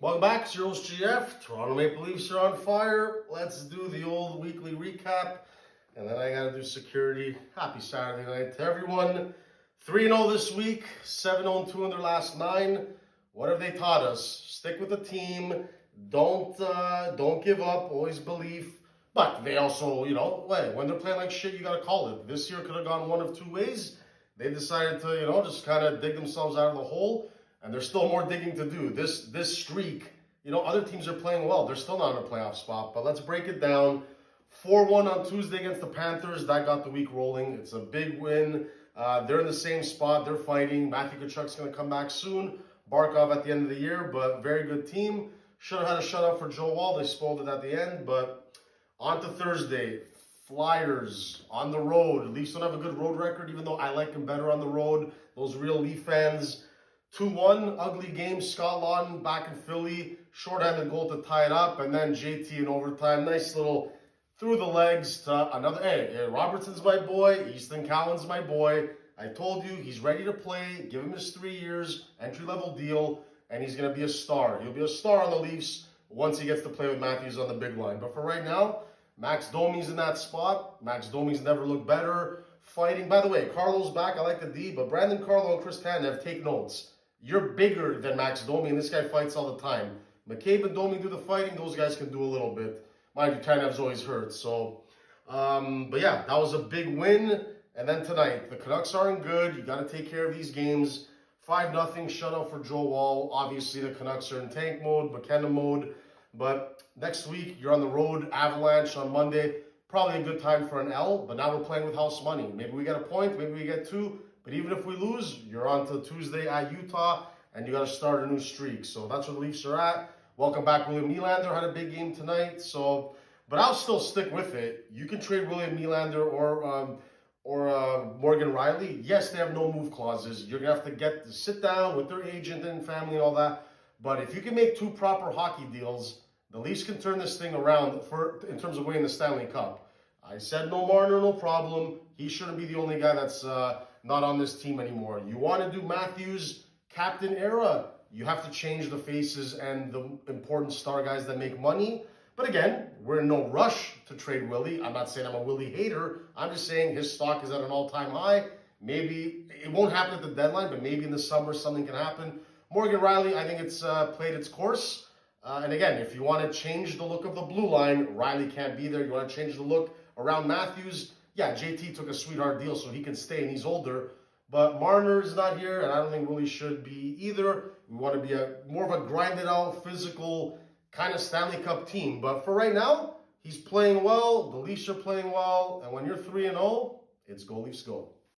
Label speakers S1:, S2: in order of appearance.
S1: Welcome back, it's your host GF. Toronto Maple Leafs are on fire. Let's do the old weekly recap. And then I gotta do security. Happy Saturday night to everyone. 3-0 this week, 7-0-2 in their last 9. What have they taught us? Stick with the team. Don't give up. Always believe. But they also, when they're playing like shit, you gotta call it. This year could have gone one of two ways. They decided to, just kind of dig themselves out of the hole. And there's still more digging to do. This streak, other teams are playing well. They're still not in a playoff spot. But let's break it down. 4-1 on Tuesday against the Panthers. That got the week rolling. It's a big win. They're in the same spot. They're fighting. Matthew Tkachuk's going to come back soon. Barkov at the end of the year, but very good team. Should have had a shutout for Joe Wall. They spoiled it at the end. But on to Thursday. Flyers on the road. Leafs don't have a good road record, even though I like them better on the road. Those real Leaf fans. 2-1, ugly game. Scott Laughton back in Philly. Short-handed goal to tie it up. And then JT in overtime. Nice little through the legs to another. Hey, Robertson's my boy. Easton Cowan's my boy. I told you, he's ready to play. Give him his 3 years, entry-level deal, and he's going to be a star. He'll be a star on the Leafs once he gets to play with Matthews on the big line. But for right now, Max Domi's in that spot. Max Domi's never looked better. Fighting. By the way, Carlo's back. I like the D, but Brandon Carlo and Chris Tanev, take notes. You're bigger than Max Domi, and this guy fights all the time. McCabe and Domi do the fighting. Those guys can do a little bit. Mind you, Tanev's always hurt. So, but yeah, that was a big win. And then tonight, the Canucks aren't good. You got to take care of these games. 5-0 shutout for Joe Wall. Obviously, the Canucks are in tank mode, McKenna mode. But next week, you're on the road. Avalanche on Monday. Probably a good time for an L. But now we're playing with house money. Maybe we get a point. Maybe we get 2. But even if we lose, you're on to Tuesday at Utah, and you got to start a new streak. So that's where the Leafs are at. Welcome back, William Nylander had a big game tonight. So, but I'll still stick with it. You can trade William Nylander or Morgan Riley. Yes, they have no move clauses. You're gonna have to get to sit down with their agent and family and all that. But if you can make 2 proper hockey deals, the Leafs can turn this thing around in terms of winning the Stanley Cup. I said no Marner, no problem. He shouldn't be the only guy that's not on this team anymore. You want to do Matthews captain era, you have to change the faces and the important star guys that make money. But again, we're in no rush to trade Willie. I'm not saying I'm a Willie hater. I'm just saying his stock is at an all-time high. Maybe it won't happen at the deadline, but maybe in the summer something can happen. Morgan Riley, I think it's played its course. And again, if you want to change the look of the blue line, Riley can't be there. You want to change the look around Matthews, yeah, JT took a sweetheart deal so he can stay and he's older. But Marner is not here, and I don't think Willie should be either. We want to be more of a grinded out, physical kind of Stanley Cup team. But for right now, he's playing well. The Leafs are playing well. And when you're 3-0, it's go Leafs go.